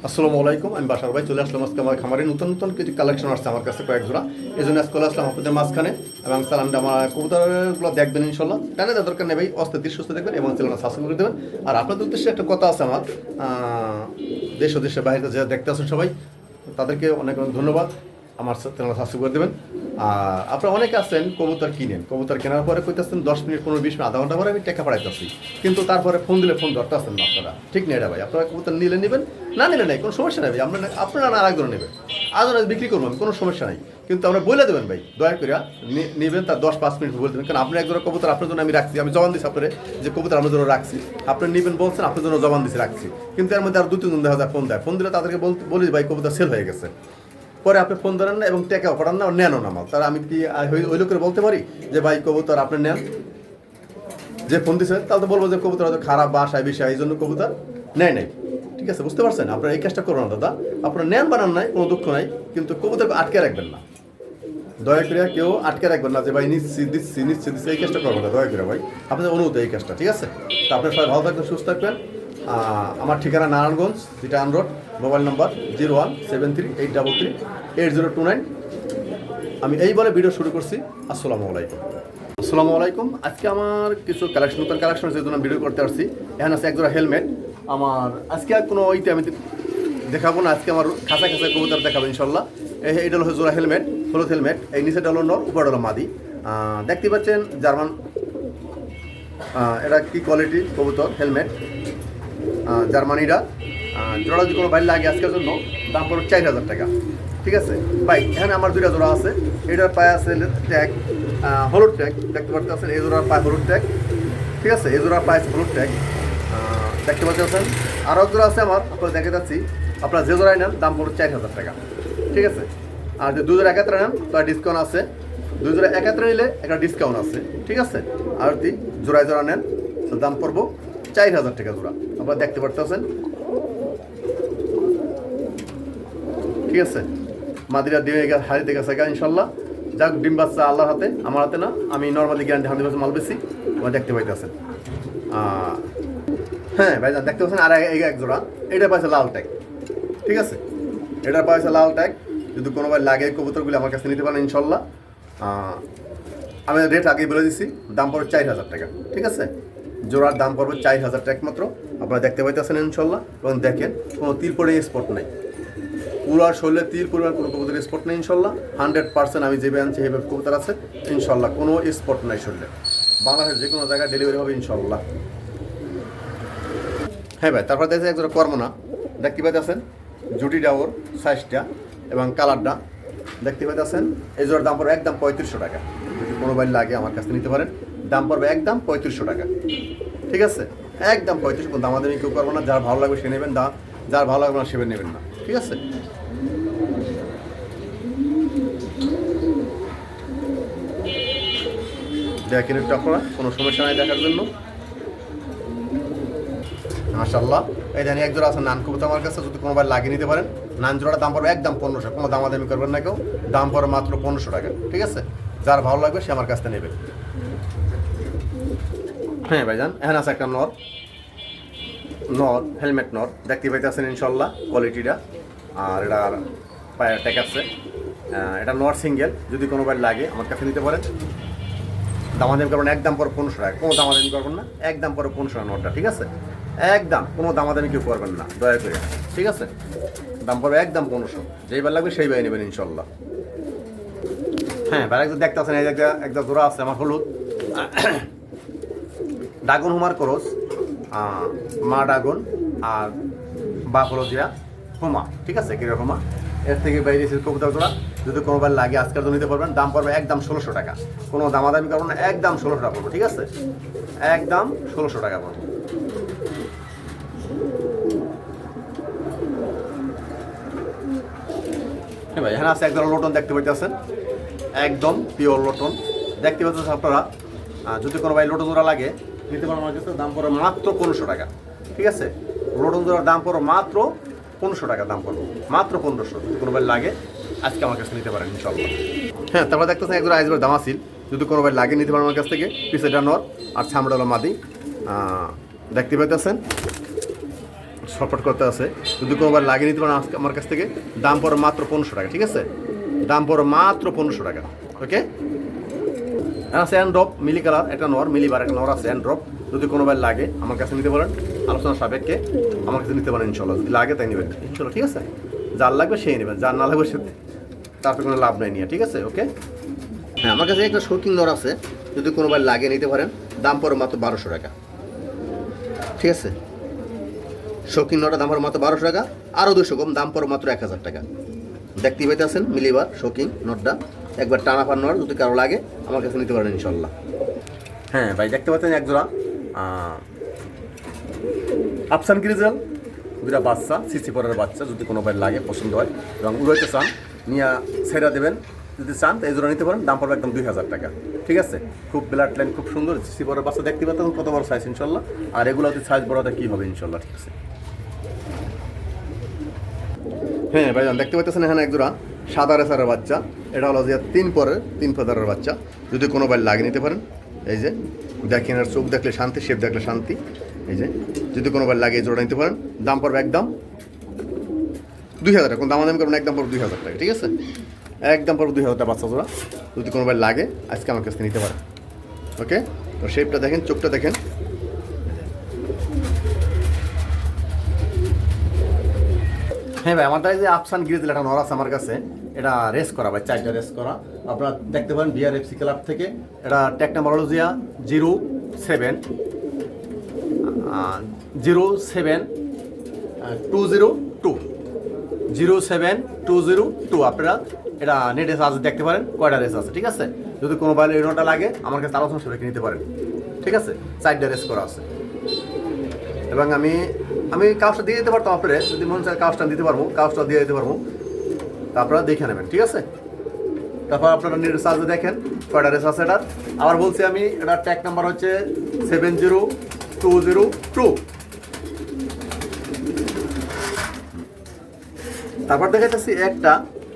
আসসালামু আলাইকুম, আমি বাসার ভাই চলে আসলাম আজকে আমার খামারে নতুন নতুন কিছু কালেকশন আসছে আমার কাছে কয়েক জোড়া। এই জন্য আজকে আসলাম আপনাদের মাঝখানে এবং চ্যানেলটা আমার কবুতরগুলো দেখবেন ইনশাল্লাহ। টানে দেওয়ার দরকার নেই ভাই, অস্থির সুস্থ দেখবেন এবং চ্যানেলটা সাবস্ক্রাইব করে দেবেন। আর আপনাদের উদ্দেশ্যে একটা কথা আছে আমার, দেশ ও দেশের বাইরে যারা দেখতে আসেন সবাই তাদেরকে অনেক অনেক ধন্যবাদ। আমার চ্যানেল সাবস্ক্রাইব করে দেবেন। আর আপনারা অনেকে আছেন কবুতর কিনেন, কবুতর কেনার পরে কইতেছেন 10 মিনিট 15-20 মিনিট আধা ঘন্টা পরে আমি টাকা পাঠাইতেছি, কিন্তু তারপরে ফোন দিলে ফোন ধরতে আসেন না আপনারা। ঠিক নেই এটা ভাই, আপনারা কবুতর নিলে নেবেন, না নিলে নাই, কোনো সমস্যা নেই ভাই। আপনারা না আরেকজন নেবেন, আজও বিক্রি করবো আমি, কোনো সমস্যা নাই, কিন্তু আমরা বলে দেবেন ভাই, দয়া করে নেবেন তার 10-5 মিনিট বলে দেবেন। কারণ আপনি একজন কবুতর আপনার জন্য আমি রাখছি, আমি জবান দিচ্ছি আপনার যে কবুতর আমার জন্য রাখছি, আপনি নেবেন বলছেন, আপনার জন্য জবান দিচ্ছি রাখছি, কিন্তু এর মধ্যে আর 2-3 দেখা যায় ফোন দেয়, ফোন দিলে তাদেরকে বলি ভাই কবুতর সেল হয়ে গেছে, পরে আপনি ফোন ধরেন না এবং টেকাও পাঠান না, নেনও না মাল। তারা আমি কি ওই লোকের বলতে পারি যে ভাই কবুতর আপনি নেন, যে ফোন দিচ্ছে তাহলে তো বলবো যে কবুতর হয়তো খারাপ বাসায় বিষয়, এই জন্য কবুতর নেয় নাই। ঠিক আছে, বুঝতে পারছেন? আপনারা এই কাজটা করবেন না দাদা, আপনারা নেন বানান নাই, কোনো দুঃখ নাই, কিন্তু কবুতর আটকে রাখবেন না, দয়া করে কেউ আটকে রাখবেন না যে ভাই নিচ্ছি দিচ্ছি নিচ্ছি দিচ্ছি, এই কাজটা করবেন না দয়া করে ভাই, আপনাদের অনুমতি এই কাজটা। ঠিক আছে, তো আপনারা সবাই ভালো থাকবেন, সুস্থ থাকবেন। আমার ঠিকানা নারায়ণগঞ্জ রিটার্ন রোড, মোবাইল নম্বর 017383380029। আমি এই বলে ভিডিও শুরু করছি। আসসালামু আলাইকুম। আসসালামু আলাইকুম। আজকে আমার কিছু কালেকশন, নতুন কালেকশন আছে, জন্য ভিডিও করতে আসছি। এখানে আছে একজোড়া হেলমেট আমার। আজকে আর কোনো ওইটা আমি দেখাবো না, আজকে আমার খাঁচা খাঁচা কবুতর দেখাবো ইনশাল্লাহ। এইটা হলো জোড়া হেলমেট, হলুদ হেলমেট। এই নিচেটা হলো নর, উপরটা হলো মাদি। দেখতে পাচ্ছেন জার্মান, এটা কি কোয়ালিটি কবুতর হেলমেট, জার্মানিরা। জোড়া যদি কোনো বাইরে লাগে আজকের জন্য দাম পড়বে 4000 টাকা। ঠিক আছে ভাই, এখানে আমার দুইটা জোড়া আছে। এটার পায়ে আছে ট্যাগ, হলুদ ট্যাগ, দেখতে পাচ্ছেন। এই জোড়ার পায়ে হলুদ ট্যাগ। ঠিক আছে, এই জোড়ার পায়ে হলুদ ট্যাগ দেখতে পাচ্ছেন। আরও এক জোড়া আছে আমার, আপনারা দেখে যাচ্ছি। আপনারা যে জোড়ায় নেন দাম পড়বে 4000 টাকা। ঠিক আছে, আর যদি 2 জোড়া একাত্রে নেন তার ডিসকাউন্ট আছে। 2 জোড়া একাত্রে নিলে একটা ডিসকাউন্ট আছে। ঠিক আছে, আর যদি জোড়ায় জোড়া নেন দাম পড়বো 4000 টাকা জোড়া। আপনারা দেখতে পাচ্ছেন। ঠিক আছে, মাদিরা ডিমে হারিতে গেছে ইনশাল্লাহ। যাক, ডিম বাচ্চা আল্লাহর হাতে, আমার হাতে না। আমি নর্মালি গ্যারান্টি 100% মাল বেশি, আমার দেখতে পাইতেছেন। হ্যাঁ ভাই দেখতে পাচ্ছেন। আর এক জোড়া, এটা পাইছে লাল ট্যাগ। ঠিক আছে, এটা পাইছে লাল ট্যাগ। যদি কোনো ভাই লাগে কবুতরগুলি আমার কাছে নিতে পারেন ইনশাল্লাহ। আমি রেট আগেই বলে দিচ্ছি, দাম পড়বে 4000 টাকা। ঠিক আছে, জোড়ার দাম পড়বে 4000 টাকা মাত্র। আপনারা দেখতে পাইতেছেন ইনশাল্লাহ। এবং দেখেন কোনো তিল পরে স্পট নেই, পুরো শরীরে তিল পরিমাণ কোনো কবুতরের স্পট নেই ইনশাল্লাহ। 100% আমি যেভাবে আনছি সেভাবে কবুতর আছে ইনশাল্লাহ, কোনো স্পট নাই শরীরে। বাংলাদেশের যে কোনো জায়গায় ডেলিভারি হবে ইনশাল্লাহ। হ্যাঁ ভাই, তারপর দেখছি একজোড়া কর্মনা দেখতে পাইতেছেন। জুটিটা ওর সাইজটা এবং কালারটা দেখতে পাইতেছেন। এই জোড়ার দাম পড়বে একদম 3500 টাকা। যদি কোনো বাইর লাগে আমার কাছে নিতে পারেন, দাম পড়বে একদম 3500 টাকা। ঠিক আছে, একদম 3500। কোনো দামাদামি কেউ করবো না, যার ভালো লাগবে সে নেবেন, যার ভালো লাগবে না সে নেবেন না। ঠিক আছে, দেখেন একটু আপনারা, কোনো সমস্যা নাই দেখার জন্য। মাশাআল্লাহ, এই জানি এক জোড়া আছে নান কবুতর আমার কাছে, যদি কোনোবার লাগিয়ে নিতে পারেন। নান জোড়াটা দাম পড়বে একদম 1500, কোনো দামাদামি করবেন না কেউ, দাম পড়বে মাত্র 1500 টাকা। ঠিক আছে, যার ভালো লাগবে সে আমার কাছ থেকে নেবে। হ্যাঁ ভাইজান, এখানে আছে একটা নর হেলমেট নর, দেখতে পাইতেছেন ইনশাল্লাহ কোয়ালিটিটা। আর এটার পায়ে ট্যাগ আছে। এটা নর সিঙ্গেল, যদি কোনোবার লাগে আমার কাছে নিতে পারেন। দামাদামি করবেন, একদম পরে 1500 টাকা, কোনো দামাদামি করবেন না, একদম পরে 1500 টাকা নটটা। ঠিক আছে, একদম কোনো দামাদামি কেউ করবেন না দয়া করে। ঠিক আছে, দাম পড়বে একদম 1500, যেই বার লাগবে সেই বার নেবেন ইনশাল্লাহ। হ্যাঁ ভাই, একদম দেখতে আছেন, এই একটা জোড়া আছে আমার হলুদ ড্রাগন হুমার ক্রস, মা ড্রাগন আর বা হলো জিয়া হুমা। ঠিক আছে, কিরকম হুমা, এর থেকে বাইরে কবুতর জোড়া। যদি কোনোবার লাগে আজকের জন্য নিতে পারবেন, দাম পড়বে একদম 1600 টাকা, কোনো দামাদামি করবো না, একদম 1600 টাকা পড়বো। ঠিক আছে, একদম 1600 টাকা পড়বো। হ্যাঁ ভাই, এখানে আছে একদম লোটন দেখতে পাইতেছেন, একদম পিওর লোটন দেখতে পাচ্ছেন আপনারা। যদি কোনো ভাই লোটন জোড়া লাগে নিতে পারেন আমার কাছে, দাম পড়বে মাত্র 1500 টাকা। ঠিক আছে, লোটন জোড়ার দাম পড়বে মাত্র 1500 টাকা, দাম পড়বে মাত্র 1500। যদি কোনো ভাই লাগে আজকে আমার কাছে নিতে পারেন ইনশাল্লাহ। হ্যাঁ, তারপর দেখতেছেন একজন আইসবার দামাসিল, যদি কোনো ভাই লাগে নিতে পারেন আমার কাছ থেকে। পিসেটা নর আর ছামড়া হলো মাদি, দেখতে পাইতেছেন। সাপোর্ট করতে আছে, যদি কোনোবার লাগিয়ে নিতে পারেন আজকে আমার কাছ থেকে, দাম পড়ে মাত্র 1500 টাকা। ঠিক আছে, দাম পড়ে মাত্র 1500 টাকা। ওকে, আছে অ্যান্ড্রপ মিলি কালার, একটা নর, মিলিবার একটা নর আছে অ্যান্ড্রপ, যদি কোনোবার লাগে আমার কাছে নিতে পারেন, আলোচনা সাপেক্ষে আমার কাছে নিতে পারেন ইনশাল্লাহ। যদি লাগে তাই নেবেন ইনশাল্লাহ। ঠিক আছে, যার লাগবে সেই নেবেন, যার না লাগবে সে তারপরে কোনো লাভ নাই নিয়ে। ঠিক আছে, ওকে। হ্যাঁ, আমার কাছে একটা শৌখিন নর আছে, যদি কোনোবার লাগে নিতে পারেন, দাম পড়ে মাত্র 1200 টাকা। ঠিক আছে, শৌখিন নটা দাম পড়ে মাত্র 1200 টাকা, আরও 200 কম, দাম পড়ে মাত্র 1000 টাকা। দেখতেই পাইতেছেন মিলিবার শৌখিন নটটা, একবার টানা পান নর, যদি কারো লাগে আমার কাছে নিতে পারেন ইনশাল্লাহ। হ্যাঁ ভাই, দেখতে পাচ্ছেন একজোড়া আফসান গ্রিজেল, দুটা বাচ্চা, সিসি পরের বাচ্চা, যদি কোনো ভাই লাগে পছন্দ হয় এবং উড়াইতে চান নিয়ে ছেড়া দেবেন, যদি চান তো এই জোড়া নিতে পারেন, দাম পড়বে একদম 2000 টাকা। ঠিক আছে, খুব ব্লাড লাইন, খুব সুন্দর সিসি পরের বাচ্চা, দেখতে পাচ্ছেন কত বড় সাইজ ইনশাল্লাহ। আর এগুলো যদি সাইজ বড়টা কী হবে ইনশাল্লাহ। ঠিক আছে, হ্যাঁ ভাইজান দেখতে পাচ্ছেন এখানে একজোড়া সাদা রেসারের বাচ্চা, এটা হলো যে 3 ফেদারের বাচ্চা, যদি কোনো ভাই লাগিয়ে নিতে পারেন। এই যে দেখেন, আর চোখ দেখলে শান্তি, শেপ দেখলে শান্তি। এই যে যদি কোনো বার লাগিয়ে জোড়া নিতে পারেন, দাম পড়বে একদম 2000 টাকা। কোনো দাম করবেন, একদম পড়বে 2000 টাকা। ঠিক আছে, একদম পড়বে 2000 টাকা বাচ্চা জোড়া, যদি কোনো বার লাগে আজকে আমার কাছে নিতে পারেন। ওকে, তো শেপটা দেখেন, চোখটা দেখেন। হ্যাঁ ভাই, আমার যে আফসান গ্রিজেল একটা নর আছে আমার কাছে, এটা রেস করা ভাই, 4টা রেস করা, আপনারা দেখতে পারেন বিআরএফসি ক্লাব থেকে। এটা ট্যাগ নাম্বার হলো 07202 আপনারা এটা নেটে সার্চ দেখতে পারেন কয়টা রেস আছে। ঠিক আছে, যদি কোনো ভাই এই নটা লাগে আমার কাছে আলোচনা সেটা নিতে পারেন। ঠিক আছে, 4টা রেস করা আছে, এবং আমি কাগজটা দিয়ে দিতে পারতাম আপনারা, যদি মনে চায় কাগজটা দিতে পারবো, কাগজটা দিয়ে দিতে পারবো, তা আপনারা দেখে নেবেন। ঠিক আছে, তারপর আপনারা নেট সার্চে দেখেন কয়টা রেস আছে এটার। আবার বলছি আমি, এটার ট্যাগ নাম্বার হচ্ছে 70202। তারপর দেখাচ্ছি একটা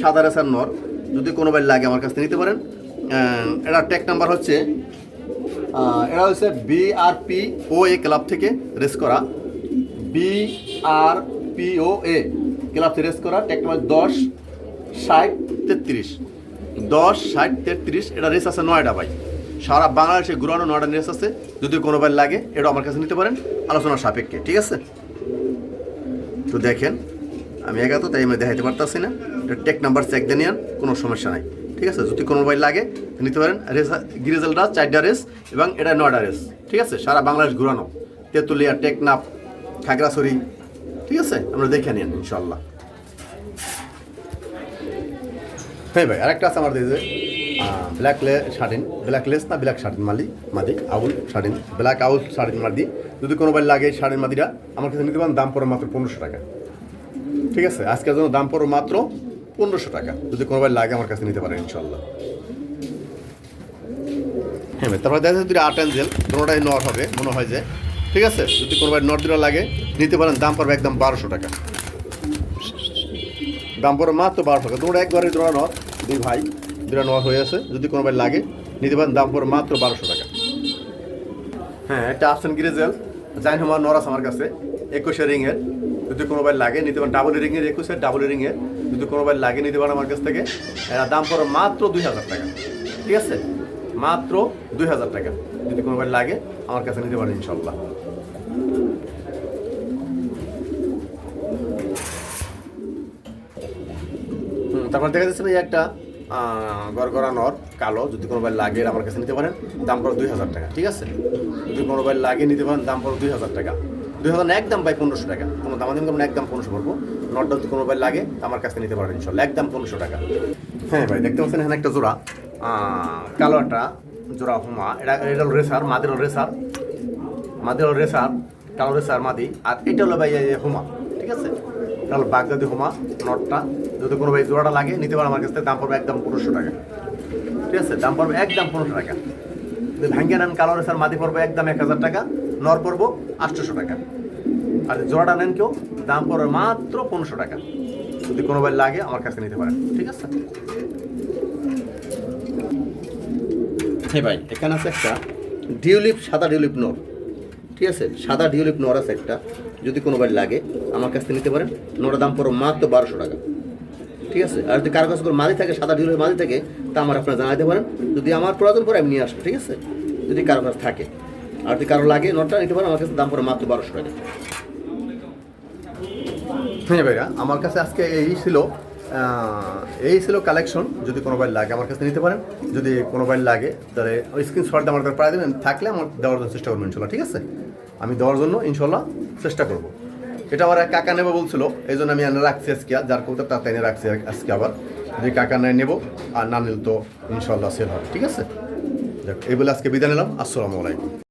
সাদা রেসার নর, যদি কোনো ভাই লাগে আমার কাছে নিতে পারেন। এটার ট্যাগ নাম্বার হচ্ছে, এটা হচ্ছে BRPOA ক্লাব থেকে রেস করা, BRPOA ক্লাব থেকে রেস করা, ট্যাগ নাম্বার 106033। এটা রেস আছে 9টা ভাই, সারা বাংলাদেশে ঘুরানো 9টা রেস আছে, যদি কোনো ভাই লাগে এটা আমার কাছে নিতে পারেন আলোচনার সাপেক্ষে। ঠিক আছে, তো দেখেন আমি একা তো তাই আমি দেখাইতে পারতেছি না, এটা ট্যাগ নাম্বার চেক দিয়ে নিন, কোনো সমস্যা নাই। ঠিক আছে, যদি কোনো ভাই লাগে নিতে পারেন। রেস গ্রিজেলটা 4টা রেস এবং এটা 9টা রেস। ঠিক আছে, সারা বাংলাদেশ ঘুরানো, তেঁতুলিয়া, টেকনাফ, খাগড়াছড়ি। ঠিক আছে, আমরা দেখে নিন ইনশাল্লাহ। হ্যাঁ ভাই, আরেকটা আছে আমার দিয়েছে ব্ল্যাক শার্টিন মাদি আউল শার্টিন, ব্ল্যাক আউল শার্টিন মাদি, যদি কোনো ভাই লাগে শার্টিন মাদিটা আমার কাছে নিতে পারেন, দাম পড়ে মাত্র 1500 টাকা। ঠিক আছে, আজকের জন্য দাম পড়ে মাত্র 1500 টাকা, যদি কোনো ভাই লাগে আমার কাছে নিতে পারেন ইনশাল্লাহ। হ্যাঁ ভাই, তারপরে দেখা যাচ্ছে 2টা আট অ্যাঞ্জেল, দুটোটাই নর হবে মনে হয় যে। ঠিক আছে, যদি কোনো ভাই নর 2টা লাগে নিতে পারেন, দাম পড়বে একদম 1200 টাকা। দাম পড়ে মাত্র 1200 টাকা, দুটো একবারে দুটো নর, 2 ভাই 2টা নর হয়ে আছে, যদি কোনো ভাই লাগে নিতে পারেন, দাম পড়ে মাত্র 1200 টাকা। হ্যাঁ, একটা আফসান গ্রিজেল জাইন হোমার নর আছে আমার কাছে, 21 রিংয়ের, যদি কোনো ভাই লাগে নিতে পারেন, ডাবল রিংয়ের, 21 ডাবল রিংয়ের, যদি কোনো ভাই লাগে নিতে পারেন আমার কাছ থেকে, এরা দাম পড়ে মাত্র 2000 টাকা। ঠিক আছে, মাত্র 2000 টাকা, যদি কোনো ভাই লাগে আমার কাছে নিতে পারেন ইনশাল্লাহ। তারপর দেখা যাচ্ছে ভাই একটা গড়গড়া নর কালো, যদি কোনো ভাই লাগে আমার কাছে নিতে পারেন, দাম পড়ে 2000 টাকা। ঠিক আছে, যদি কোনো ভাই লাগে নিতে পারেন, দাম পড়ে 2000 টাকা। 2000 একদম ভাই 1500 টাকা, কোনো দামাদামি করবেন, একদম 1500 পড়বো। নটটা যদি কোনো ভাই লাগে আমার কাছে নিতে পারেন ইনশাল্লাহ, একদম 1500 টাকা। হ্যাঁ ভাই, দেখতে পাচ্ছেন এখানে একটা জোড়া কালো একটা জোড়া হুমা, এটা রেসার, মাদের রেসার, কালো রেসার মাদি, আর এটা হলো ভাই হুমা। ঠিক আছে, এটা হলো বাগদাদি হুমা নটটা, যদি কোনো ভাই জোড়াটা লাগে নিতে পারেন আমার কাছ থেকে, দাম পড়বে একদম 1500 টাকা। ঠিক আছে, দাম পড়বে একদম 1500 টাকা। যদি ভাঙ্গে নেন কালো রেসার মাদি পড়বে একদম 1000 টাকা, নর পড়বো 800 টাকা। আর জোড়াটা নেন কেউ, দাম পড়বে মাত্র 1500 টাকা, যদি কোনো ভাই লাগে আমার কাছে নিতে পারেন। ঠিক আছে, হ্যাঁ ভাই, এখানে আছে একটা ডিউলিপ, সাদা ডিউলিপ নর, ঠিক আছে, সাদা ডিউলিপ নর আছে একটা, যদি কোনো বাড়ি লাগে আমার কাছ থেকে নিতে পারেন। নটার দাম পড়ো মাত্র 1200 টাকা। ঠিক আছে, আর যদি কারো কাছে কোনো মাদি থাকে, সাদা ডিউলিপ মাদি থাকে, তা আমার আপনারা জানাতে পারেন। যদি আমার প্রয়োজন পরে আমি নিয়ে আসবো, ঠিক আছে, যদি কারো কাছে থাকে। আর যদি কারো লাগে নটটা নিতে পারেন, আমার কাছে দাম পড়ে মাত্র 1200 টাকা। হ্যাঁ ভাইয়া, আমার কাছে আজকে এই ছিল কালেকশন। যদি কোনো বাইর লাগে আমার কাছে নিতে পারেন। যদি কোনো বাইর লাগে তাহলে ওই স্ক্রিনশটটা আমার প্রায় দেবেন, থাকলে আমার দেওয়ার জন্য চেষ্টা করবো ইনশাল্লাহ। ঠিক আছে, আমি দেওয়ার জন্য ইনশাল্লাহ চেষ্টা করবো। এটা আমার এক কাকা নেবো বলছিল, এই জন্য আমি এনে রাখছি আজকে, যার কবুতর তাতে এনে রাখছি আজকে। আবার যদি কাকা নেয় নেবো, আর না নিল তো ইনশাল্লাহ সেল হবে। ঠিক আছে, যাক এই বলে আজকে বিদায় নিলাম। আসসালামু আলাইকুম।